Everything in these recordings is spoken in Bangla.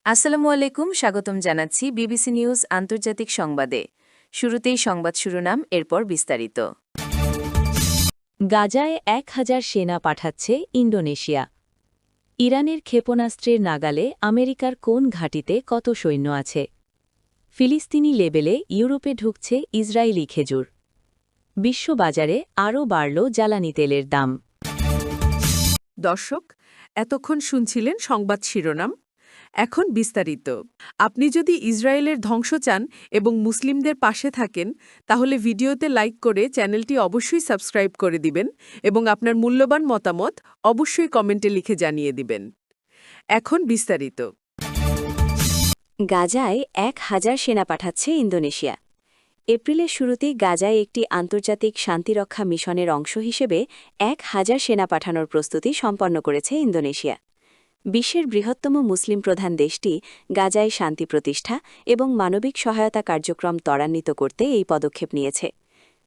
আসসালামু আলাইকুম, স্বাগতম জানাচ্ছি বিবিসি নিউজ আন্তর্জাতিক সংবাদে। শুরুতেই সংবাদ শিরোনাম, এরপর বিস্তারিত। গাজায় ১,০০০ সেনা পাঠাচ্ছে ইন্দোনেশিয়া। ইরানের ক্ষেপণাস্ত্রের নাগালে আমেরিকার কোন ঘাঁটিতে কত সৈন্য আছে? ফিলিস্তিনি লেবেলে ইউরোপে ঢুকছে ইসরায়েলি খেজুর। বিশ্ববাজারে আরও বাড়ল জ্বালানি তেলের দাম। দর্শক, এতক্ষণ শুনছিলেন সংবাদ শিরোনাম। এখন বিস্তারিত। আপনি যদি ইসরায়েলের ধ্বংস চান এবং মুসলিমদের পাশে থাকেন, তাহলে ভিডিওতে লাইক করে চ্যানেলটি অবশ্যই সাবস্ক্রাইব করে দিবেন এবং আপনার মূল্যবান মতামত অবশ্যই কমেন্টে লিখে জানিয়ে দিবেন। এখন বিস্তারিত। গাজায় ১,০০০ সেনা পাঠাচ্ছে ইন্দোনেশিয়া। এপ্রিলের শুরুতেই গাজায় একটি আন্তর্জাতিক শান্তিরক্ষা মিশনের অংশ হিসেবে ১,০০০ সেনা পাঠানোর প্রস্তুতি সম্পন্ন করেছে ইন্দোনেশিয়া। বিশ্বের বৃহত্তম মুসলিম প্রধান দেশটি গাজায় শান্তি প্রতিষ্ঠা এবং মানবিক সহায়তা কার্যক্রম ত্বরান্বিত করতে এই পদক্ষেপ নিয়েছে।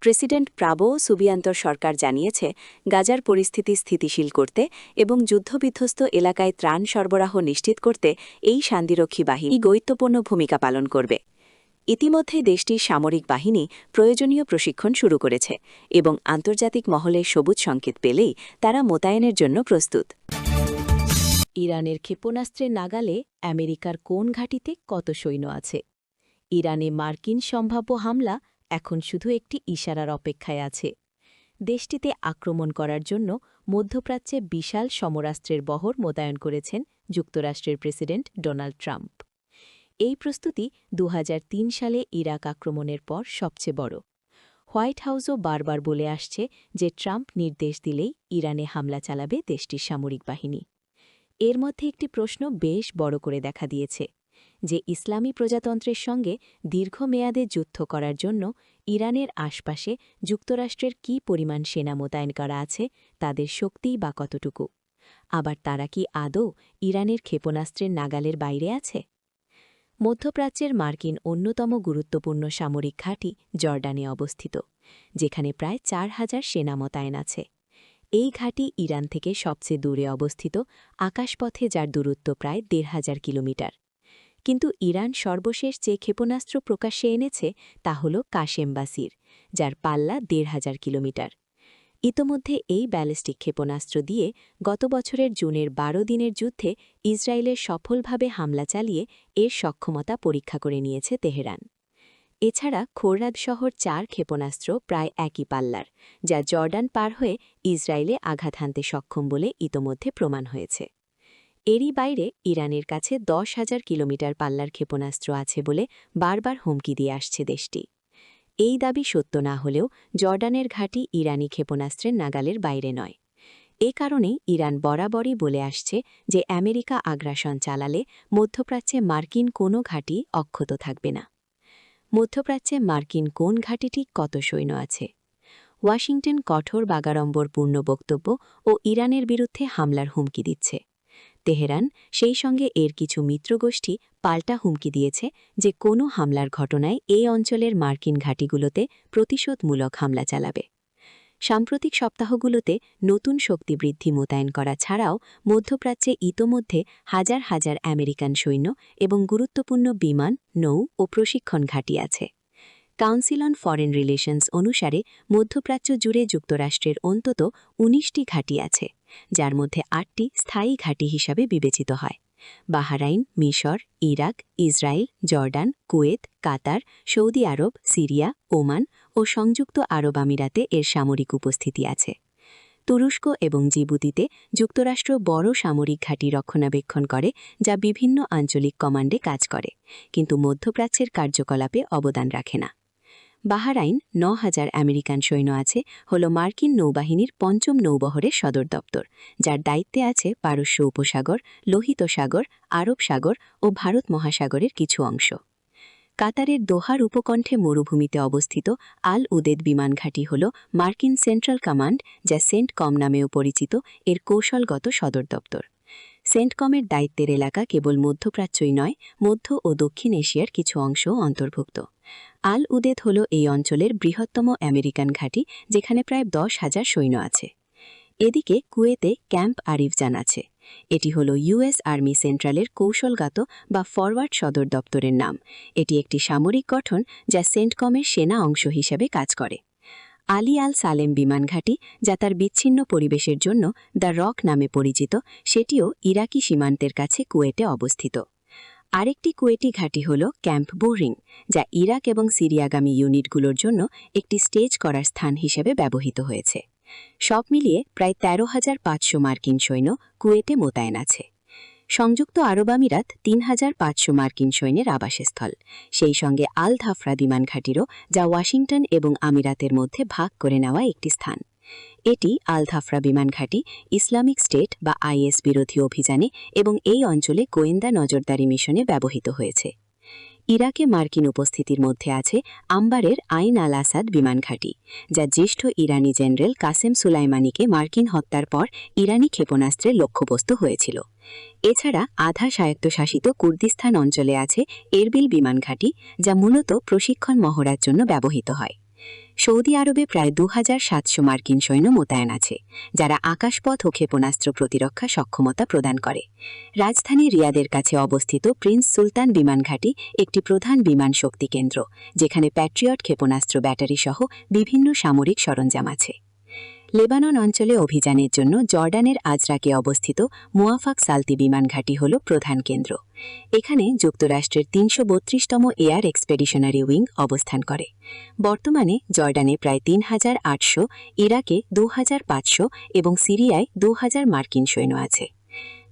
প্রেসিডেন্ট প্রাবো সুবিয়ান্তর সরকার জানিয়েছে, গাজার পরিস্থিতি স্থিতিশীল করতে এবং যুদ্ধবিধ্বস্ত এলাকায় ত্রাণ সরবরাহ নিশ্চিত করতে এই শান্তিরক্ষী বাহিনী গুরুত্বপূর্ণ ভূমিকা পালন করবে। ইতিমধ্যে দেশটির সামরিক বাহিনী প্রয়োজনীয় প্রশিক্ষণ শুরু করেছে এবং আন্তর্জাতিক মহলের সবুজ সংকেত পেলেই তারা মোতায়েনের জন্য প্রস্তুত। ইরানের ক্ষেপণাস্ত্রের নাগালে আমেরিকার কোন ঘাঁটিতে কত সৈন্য আছে? ইরানে মার্কিন সম্ভাব্য হামলা এখন শুধু একটি ইশারার অপেক্ষায় আছে। দেশটিতে আক্রমণ করার জন্য মধ্যপ্রাচ্যে বিশাল সমরাস্ত্রের বহর মোতায়েন করেছেন যুক্তরাষ্ট্রের প্রেসিডেন্ট ডোনাল্ড ট্রাম্প। এই প্রস্তুতি ২০০৩ সালে ইরাক আক্রমণের পর সবচেয়ে বড়। হোয়াইট হাউসও বারবার বলে আসছে যে ট্রাম্প নির্দেশ দিলেই ইরানে হামলা চালাবে দেশটির সামরিক বাহিনী। এর মধ্যে একটি প্রশ্ন বেশ বড় করে দেখা দিয়েছে যে ইসলামী প্রজাতন্ত্রের সঙ্গে দীর্ঘমেয়াদে যুদ্ধ করার জন্য ইরানের আশপাশে যুক্তরাষ্ট্রের কী পরিমাণ সেনা মোতায়েন করা আছে, তাদের শক্তি বা কতটুকু। আবার তারা কি আদৌ ইরানের ক্ষেপণাস্ত্রের নাগালের বাইরে আছে? মধ্যপ্রাচ্যের মার্কিন অন্যতম গুরুত্বপূর্ণ সামরিক ঘাঁটি জর্ডানে অবস্থিত, যেখানে প্রায় ৪,০০০ সেনা মোতায়েন আছে। এই ঘাঁটি ইরান থেকে সবচেয়ে দূরে অবস্থিত, আকাশপথে যার দূরত্ব প্রায় ১,৫০০ কিলোমিটার। কিন্তু ইরান সর্বশেষ যে ক্ষেপণাস্ত্র প্রকাশ্যে এনেছে তা হল কাশেম বাসির, যার পাল্লা ১,৫০০ কিলোমিটার। ইতোমধ্যে এই ব্যালিস্টিক ক্ষেপণাস্ত্র দিয়ে গত বছরের জুনের ১২ দিনের যুদ্ধে ইসরায়েলের সফলভাবে হামলা চালিয়ে এর সক্ষমতা পরীক্ষা করে নিয়েছে তেহরান। এছাড়া খোররাদ শহর ৪ ক্ষেপণাস্ত্র প্রায় একই পাল্লার, যা জর্ডান পার হয়ে ইসরায়েলে আঘাত হানতে সক্ষম বলে ইতোমধ্যে প্রমাণ হয়েছে। এরই বাইরে ইরানের কাছে ১০,০০০ কিলোমিটার পাল্লার ক্ষেপণাস্ত্র আছে বলে বারবার হুমকি দিয়ে আসছে দেশটি। এই দাবি সত্য না হলেও জর্ডানের ঘাঁটি ইরানি ক্ষেপণাস্ত্রের নাগালের বাইরে নয়। এ কারণেই ইরান বরাবরই বলে আসছে যে আমেরিকা আগ্রাসন চালালে মধ্যপ্রাচ্যে মার্কিন কোনো ঘাঁটি অক্ষত থাকবে না। মধ্যপ্রাচ্যে মার্কিন কোন ঘাঁটিটি কত সৈন্য আছে? ওয়াশিংটন কঠোর বাগাড়ম্বরপূর্ণ বক্তব্য ও ইরানের বিরুদ্ধে হামলার হুমকি দিচ্ছে। তেহরান সেই সঙ্গে এর কিছু মিত্রগোষ্ঠী পাল্টা হুমকি দিয়েছে যে কোনো হামলার ঘটনায় এই অঞ্চলের মার্কিন ঘাঁটিগুলোতে প্রতিশোধমূলক হামলা চালাবে। সাম্প্রতিক সপ্তাহগুলোতে নতুন শক্তি বৃদ্ধি মোতায়েন করা ছাড়াও মধ্যপ্রাচ্যে ইতোমধ্যে হাজার হাজার আমেরিকান সৈন্য এবং গুরুত্বপূর্ণ বিমান, নৌ ও প্রশিক্ষণ ঘাঁটি আছে। কাউন্সিল অন ফরেন রিলেশনস অনুসারে মধ্যপ্রাচ্য জুড়ে যুক্তরাষ্ট্রের অন্তত ১৯টি ঘাঁটি আছে, যার মধ্যে ৮টি স্থায়ী ঘাঁটি হিসাবে বিবেচিত হয়। বাহরাইন, মিশর, ইরাক, ইসরায়েল, জর্ডান, কুয়েত, কাতার, সৌদি আরব, সিরিয়া, ওমান ও সংযুক্ত আরব আমিরাতে এর সামরিক উপস্থিতি আছে। তুরস্ক এবং জিবুতিতে যুক্তরাষ্ট্র বড় সামরিক ঘাঁটি রক্ষণাবেক্ষণ করে, যা বিভিন্ন আঞ্চলিক কমান্ডে কাজ করে, কিন্তু মধ্যপ্রাচ্যের কার্যকলাপে অবদান রাখে না। বাহরাইন ৯,০০০ আমেরিকান সৈন্য আছে হল মার্কিন নৌবাহিনীর ৫ম নৌবহরের সদর দপ্তর, যার দায়িত্বে আছে পারস্য উপসাগর, লোহিত সাগর, আরব সাগর ও ভারত মহাসাগরের কিছু অংশ। কাতারের দোহার উপকণ্ঠে মরুভূমিতে অবস্থিত আল উদেদ বিমান ঘাঁটি হল মার্কিন সেন্ট্রাল কমান্ড, যা সেন্টকম নামেও পরিচিত, এর কৌশলগত সদর দপ্তর। সেন্টকমের দায়িত্বের এলাকা কেবল মধ্যপ্রাচ্যই নয়, মধ্য ও দক্ষিণ এশিয়ার কিছু অংশও অন্তর্ভুক্ত। আল উদেদ হল এই অঞ্চলের বৃহত্তম আমেরিকান ঘাঁটি, যেখানে প্রায় ১০,০০০ সৈন্য আছে। এদিকে কুয়েতে ক্যাম্প আরিফজান আছে। এটি হল ইউএস আর্মি সেন্ট্রালের কৌশলগত বা ফরওয়ার্ড সদর দপ্তরের নাম। এটি একটি সামরিক গঠন যা সেন্টকমের সেনা অংশ হিসেবে কাজ করে। আলী আল সালেম বিমানঘাঁটি, যা তার বিচ্ছিন্ন পরিবেশের জন্য দ্য রক নামে পরিচিত, সেটিও ইরাকি সীমান্তের কাছে কুয়েটে অবস্থিত। আরেকটি কুয়েটি ঘাঁটি হল ক্যাম্প বোরিং, যা ইরাক এবং সিরিয়াগামী ইউনিটগুলোর জন্য একটি স্টেজ করার স্থান হিসেবে ব্যবহৃত হয়েছে। সব মিলিয়ে প্রায় ১৩,৫০০ মার্কিন সৈন্য কুয়েটে মোতায়েন আছে। সংযুক্ত আরব আমিরাত ৩,৫০০ মার্কিন সৈন্যের আবাসস্থল, সেই সঙ্গে আল ধাফরা বিমান ঘাঁটিরও, যা ওয়াশিংটন এবং আমিরাতের মধ্যে ভাগ করে নেওয়া একটি স্থান। এটি আল ধাফরা বিমান ঘাঁটি ইসলামিক স্টেট বা আইএস বিরোধী অভিযানে এবং এই অঞ্চলে গোয়েন্দা নজরদারি মিশনে ব্যবহৃত হয়েছে। ইরাকে মার্কিন উপস্থিতির মধ্যে আছে আম্বারের আইন আল আসাদ বিমান ঘাঁটি, যা জ্যেষ্ঠ ইরানি জেনারেল কাসেম সুলাইমানিকে মার্কিন হত্যার পর ইরানি ক্ষেপণাস্ত্রের লক্ষ্যবস্তু হয়েছিল। এছাড়া আধা স্বায়ত্তশাসিত কুর্দিস্তান অঞ্চলে আছে এরবিল বিমান ঘাঁটি, যা মূলত প্রশিক্ষণ মহড়ার জন্য ব্যবহৃত হয়। সৌদি আরবে প্রায় ২,৭০০ মার্কিন সৈন্য মোতায়েন আছে, যারা আকাশপথ ও ক্ষেপণাস্ত্র প্রতিরক্ষা সক্ষমতা প্রদান করে। রাজধানী রিয়াদের কাছে অবস্থিত প্রিন্স সুলতান বিমান ঘাঁটি একটি প্রধান বিমান শক্তি কেন্দ্র, যেখানে প্যাট্রিয়ট ক্ষেপণাস্ত্র ব্যাটারি সহ বিভিন্ন সামরিক সরঞ্জাম আছে। লেবানন অঞ্চলে অভিযানের জন্য জর্ডানের আজরাকে অবস্থিত মুয়াফাক সালতি বিমান ঘাঁটি হল প্রধান কেন্দ্র। এখানে যুক্তরাষ্ট্রের ৩৩২তম এয়ার এক্সপেডিশনারি উইং অবস্থান করে। বর্তমানে জর্ডানে প্রায় ৩,৮০০, ইরাকে ২,৫০০ এবং সিরিয়ায় ২,০০০ মার্কিন সৈন্য আছে।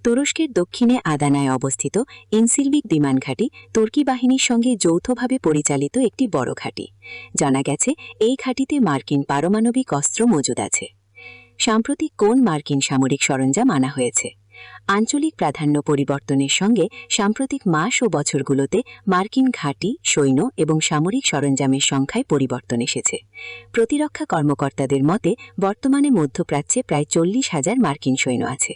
তুরস্কের দক্ষিণে আদানায় অবস্থিত ইনসিলভিক বিমান ঘাঁটি তুর্কি বাহিনীর সঙ্গে যৌথভাবে পরিচালিত একটি বড় ঘাঁটি। জানা গেছে এই ঘাঁটিতে মার্কিন পারমাণবিক অস্ত্র মজুদ আছে। সাম্প্রতিক কোন মার্কিন সামরিক সরঞ্জাম আনা হয়েছে? আঞ্চলিক প্রাধান্য পরিবর্তনের সঙ্গে সাম্প্রতিক মাস ও বছরগুলোতে মার্কিন ঘাঁটি, সৈন্য এবং সামরিক সরঞ্জামের সংখ্যায় পরিবর্তন এসেছে। প্রতিরক্ষা কর্মকর্তাদের মতে বর্তমানে মধ্যপ্রাচ্যে প্রায় ৪০,০০০ মার্কিন সৈন্য আছে।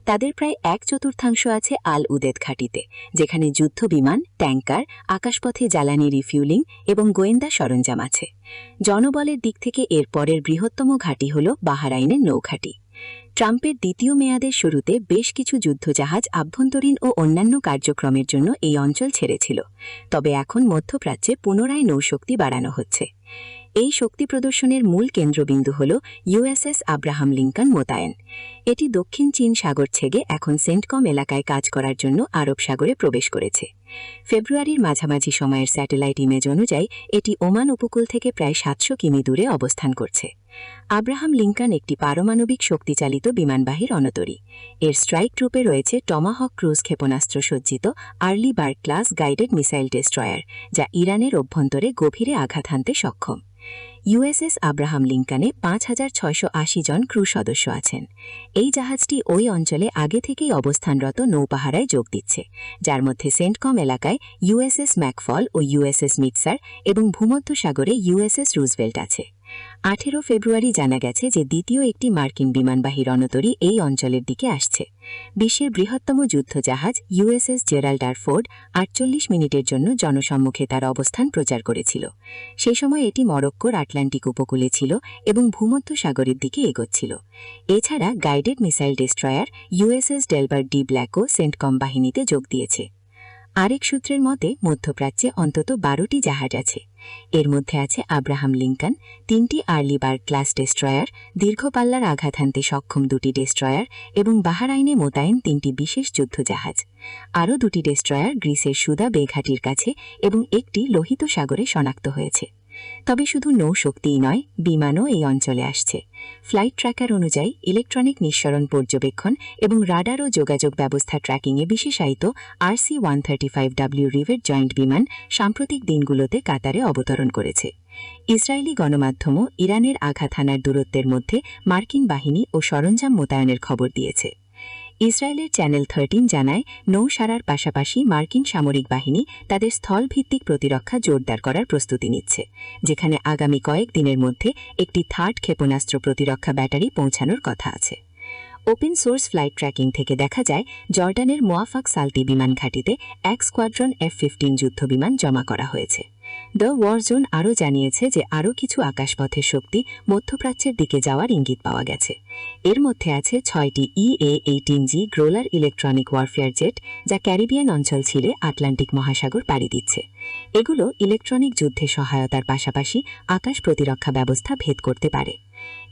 তাদের প্রায় ১/৪ আছে আল উদেদ ঘাঁটিতে, যেখানে যুদ্ধবিমান, ট্যাঙ্কার, আকাশপথে জ্বালানি রিফিউলিং এবং গোয়েন্দা সরঞ্জাম আছে। জনবলের দিক থেকে এর পরের বৃহত্তম ঘাঁটি হল বাহরাইনের নৌঘাঁটি। ট্রাম্পের দ্বিতীয় মেয়াদের শুরুতে বেশ কিছু যুদ্ধজাহাজ আভ্যন্তরীণ ও অন্যান্য কার্যক্রমের জন্য এই অঞ্চল ছেড়েছিল, তবে এখন মধ্যপ্রাচ্যে পুনরায় নৌশক্তি বাড়ানো হচ্ছে। এই শক্তি প্রদর্শনের মূল কেন্দ্রবিন্দু হল ইউএসএস আব্রাহাম লিঙ্কন মোতায়েন। এটি দক্ষিণ চীন সাগর ছেড়ে এখন সেন্টকম এলাকায় কাজ করার জন্য আরব সাগরে প্রবেশ করেছে। ফেব্রুয়ারির মাঝামাঝি সময়ের স্যাটেলাইট ইমেজ অনুযায়ী এটি ওমান উপকূল থেকে প্রায় ৭০০ কিমি দূরে অবস্থান করছে। আব্রাহাম লিঙ্কন একটি পারমাণবিক শক্তিচালিত বিমানবাহী রণতরী। এর স্ট্রাইক গ্রুপে রয়েছে টমাহক ক্রুজ ক্ষেপণাস্ত্র সজ্জিত early bird class guided missile destroyer, যা ইরানের অভ্যন্তরে গভীরে আঘাত হানতে সক্ষম। ইউএসএস আব্রাহাম লিঙ্কনে ৫,৬৮০ জন ক্রু সদস্য আছেন। এই জাহাজটি ওই অঞ্চলে আগে থেকেই অবস্থানরত নৌপাহারায় যোগ দিচ্ছে, যার মধ্যে সেন্টকম এলাকায় ইউএসএস ম্যাকফল ও ইউএসএস মিটসার এবং ভূমধ্যসাগরে ইউএসএস রুজভেল্ট আছে। ১৮ ফেব্রুয়ারি জানা গেছে যে দ্বিতীয় একটি মার্কিন বিমানবাহী রণতরী এই অঞ্চলের দিকে আসছে। বিশ্বের বৃহত্তম যুদ্ধজাহাজ ইউএসএস জেরাল্ড আর ফোর্ড ৪৮ মিনিটের জন্য জনসম্মুখে তার অবস্থান প্রচার করেছিল। সেই সময় এটি মরক্কোর আটলান্টিক উপকূলে ছিল এবং ভূমধ্যসাগরের দিকে এগোচ্ছিল। এছাড়া guided missile destroyer USS Delbert D ব্ল্যাকও সেন্টকম বাহিনীতে যোগ দিয়েছে। আরেক সূত্রের মতে মধ্যপ্রাচ্যে অন্তত ১২টি জাহাজ আছে। এর মধ্যে আছে আব্রাহাম লিঙ্কন, ৩টি আর্লি বার্ড ক্লাস ডেস্ট্রয়ার, দীর্ঘপাল্লার আঘাত হানতে সক্ষম ২টি ডেস্ট্রয়ার এবং বাহরাইনে মোতায়েন ৩টি বিশেষ যুদ্ধজাহাজ। আরও ২টি ডেস্ট্রয়ার গ্রিসের সুদা বে ঘাঁটির কাছে এবং একটি লোহিত সাগরে শনাক্ত হয়েছে। তবে শুধু নৌশক্তিই নয়, বিমানও এই অঞ্চলে আসছে। ফ্লাইট ট্র্যাকার অনুযায়ী ইলেকট্রনিক নিঃসরণ পর্যবেক্ষণ এবং রাডার ও যোগাযোগ ব্যবস্থা ট্র্যাকিংয়ে বিশেষায়িত RC-135W রিভেট জয়েন্ট বিমান সাম্প্রতিক দিনগুলোতে কাতারে অবতরণ করেছে। ইসরায়েলি গণমাধ্যমও ইরানের আঘাত হানার দূরত্বের মধ্যে মার্কিন বাহিনী ও সরঞ্জাম মোতায়েনের খবর দিয়েছে। ইসরায়েলের চ্যানেল 13 জানায় নৌসারার পাশাপাশি মার্কিন সামরিক বাহিনী তাদের স্থলভিত্তিক প্রতিরক্ষা জোরদার করার প্রস্তুতি নিচ্ছে, যেখানে আগামী কয়েক দিনের মধ্যে একটি থার্ড ক্ষেপণাস্ত্র প্রতিরক্ষা ব্যাটারি পৌঁছানোর কথা আছে। ওপেন সোর্স ফ্লাইট ট্র্যাকিং থেকে দেখা যায় জর্ডানের মুয়াফাক সালতি বিমান ঘাঁটিতে এক স্কোয়াড্রন F-15 যুদ্ধবিমান জমা করা হয়েছে। দ্য ওয়ার জোন আরও জানিয়েছে যে আরও কিছু আকাশপথের শক্তি মধ্যপ্রাচ্যের দিকে যাওয়ার ইঙ্গিত পাওয়া গেছে। এর মধ্যে আছে 6টি EA-18G গ্রোলার ইলেকট্রনিক ওয়ারফেয়ার জেট, যা ক্যারিবিয়ান অঞ্চল ছিলে আটলান্টিক মহাসাগর পাড়ি দিচ্ছে। এগুলো ইলেকট্রনিক যুদ্ধে সহায়তার পাশাপাশি আকাশ প্রতিরক্ষা ব্যবস্থা ভেদ করতে পারে।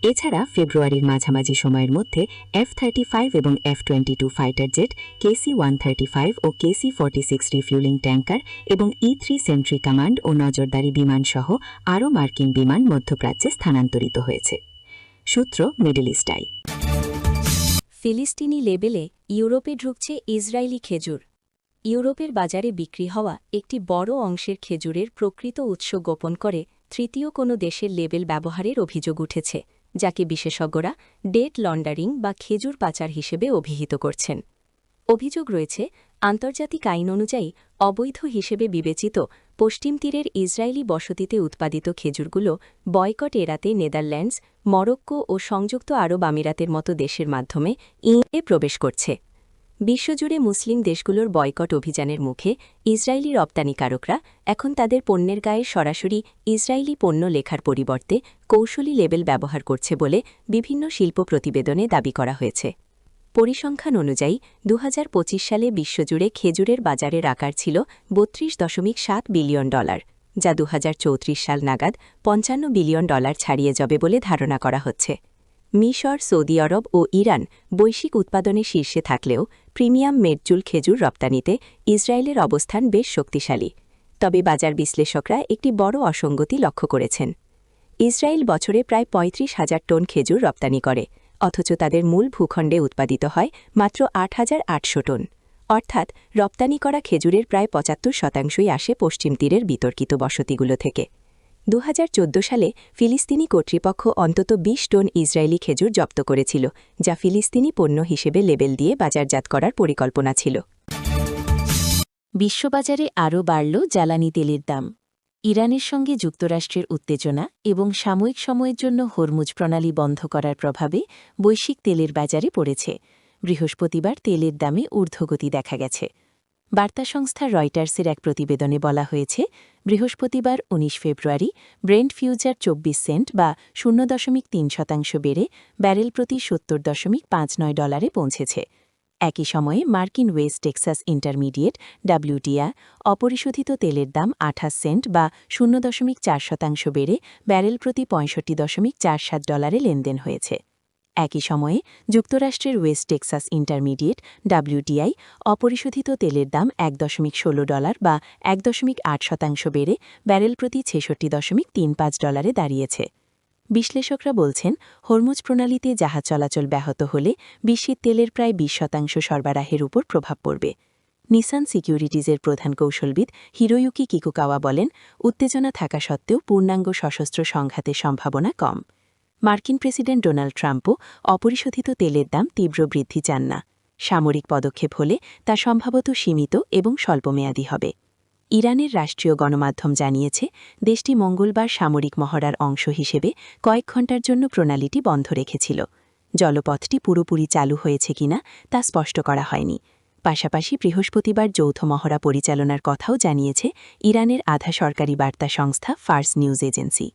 এছাড়া ফেব্রুয়ারির মাঝামাঝি সময়ের মধ্যে F-35 এবং F-22 ফাইটার জেট, KC-135 ও KC-46 রিফিউলিং ট্যাঙ্কার এবং E-3 সেন্ট্রি কমান্ড ও নজরদারি বিমান সহ আরও মার্কিন বিমান মধ্যপ্রাচ্যে স্থানান্তরিত হয়েছে। সূত্র মিডল ইস্ট আই। ফিলিস্তিনি লেবেলে ইউরোপে ঢুকছে ইসরায়েলি খেজুর। ইউরোপের বাজারে বিক্রি হওয়া একটি বড় অংশের খেজুরের প্রকৃত উৎস গোপন করে তৃতীয় কোনো দেশের লেবেল ব্যবহারের অভিযোগ উঠেছে, যাকে বিশেষজ্ঞরা ডেট লন্ডারিং বা খেজুর পাচার হিসেবে অভিহিত করছেন। অভিযোগ রয়েছে, আন্তর্জাতিক আইন অনুযায়ী অবৈধ হিসেবে বিবেচিত পশ্চিম তীরের ইসরায়েলি বসতিতে উৎপাদিত খেজুরগুলো বয়কট এড়াতে নেদারল্যান্ডস, মরক্কো ও সংযুক্ত আরব আমিরাতের মতো দেশের মাধ্যমে ইউএ প্রবেশ করছে। বিশ্বজুড়ে মুসলিম দেশগুলোর বয়কট অভিযানের মুখে ইসরায়েলি রপ্তানিকারকরা এখন তাদের পণ্যের গায়ে সরাসরি ইসরায়েলি পণ্য লেখার পরিবর্তে কৌশলী লেবেল ব্যবহার করছে বলে বিভিন্ন শিল্প প্রতিবেদনে দাবি করা হয়েছে। পরিসংখ্যান অনুযায়ী 2025 সালে বিশ্বজুড়ে খেজুরের বাজারের আকার ছিল $32.7 বিলিয়ন, যা 2034 সাল নাগাদ $55 বিলিয়ন ছাড়িয়ে যাবে বলে ধারণা করা হচ্ছে। মিশর, সৌদি আরব ও ইরান বৈশ্বিক উৎপাদনে শীর্ষে থাকলেও প্রিমিয়াম মেডচুল খেজুর রপ্তানিতে ইসরায়েলের অবস্থান বেশ শক্তিশালী। তবে বাজার বিশ্লেষকরা একটি বড় অসঙ্গতি লক্ষ্য করেছেন। ইসরায়েল বছরে প্রায় 35,000 টন খেজুর রপ্তানি করে, অথচ তাদের মূল ভূখণ্ডে উৎপাদিত হয় মাত্র 8,800 টন। অর্থাৎ রপ্তানি করা খেজুরের প্রায় 75% আসে পশ্চিম তীরের বিতর্কিত বসতিগুলো থেকে। 2014 সালে ফিলিস্তিনি কর্তৃপক্ষ অন্তত 20 টন ইসরায়েলি খেজুর জব্দ করেছিল, যা ফিলিস্তিনি পণ্য হিসেবে লেবেল দিয়ে বাজারজাত করার পরিকল্পনা ছিল। বিশ্ববাজারে আরও বাড়ল জ্বালানি তেলের দাম। ইরানের সঙ্গে যুক্তরাষ্ট্রের উত্তেজনা এবং সাময়িক সময়ের জন্য হরমুজ প্রণালী বন্ধ করার প্রভাবে বৈশ্বিক তেলের বাজারে পড়েছে। বৃহস্পতিবার তেলের দামে ঊর্ধ্বগতি দেখা গেছে। বার্তা সংস্থা রয়টার্সের এক প্রতিবেদনে বলা হয়েছে, বৃহস্পতিবার 19 ফেব্রুয়ারি ব্রেন্ট ফিউচার 24 সেন্ট বা 0.3% বেড়ে ব্যারেল প্রতি $70.59 পৌঁছেছে। একই সময়ে মার্কিন ওয়েস্ট টেক্সাস ইন্টারমিডিয়েট WTI অপরিশোধিত তেলের দাম 28 সেন্ট বা 0.4% বেড়ে ব্যারেল প্রতি $65.47 লেনদেন হয়েছে। একই সময়ে যুক্তরাষ্ট্রের ওয়েস্ট টেক্সাস ইন্টারমিডিয়েট WTI অপরিশোধিত তেলের দাম $1.16 বা 1.8% বেড়ে ব্যারেল প্রতি $66.35 দাঁড়িয়েছে। বিশ্লেষকরা বলছেন, হরমুজ প্রণালীতে জাহাজ চলাচল ব্যাহত হলে বিশ্বের তেলের প্রায় 20% সরবরাহের উপর প্রভাব পড়বে। নিসান সিকিউরিটিজের প্রধান কৌশলবিদ হিরোয়ুকি কিকুকাওয়া বলেন, উত্তেজনা থাকা সত্ত্বেও পূর্ণাঙ্গ সশস্ত্র সংঘাতের সম্ভাবনা কম। মার্কিন প্রেসিডেন্ট ডোনাল্ড ট্রাম্পও অপরিশোধিত তেলের দাম তীব্র বৃদ্ধি চান না। সামরিক পদক্ষেপ হলে তা সম্ভবত সীমিত এবং স্বল্পমেয়াদী হবে। ইরানের রাষ্ট্রীয় গণমাধ্যম জানিয়েছে, দেশটি মঙ্গলবার সামরিক মহড়ার অংশ হিসেবে কয়েক ঘণ্টার জন্য প্রণালীটি বন্ধ রেখেছিল। জলপথটি পুরোপুরি চালু হয়েছে কিনা তা স্পষ্ট করা হয়নি। পাশাপাশি বৃহস্পতিবার যৌথ মহড়া পরিচালনার কথাও জানিয়েছে ইরানের আধা সরকারি বার্তা সংস্থা ফার্স নিউজ এজেন্সি।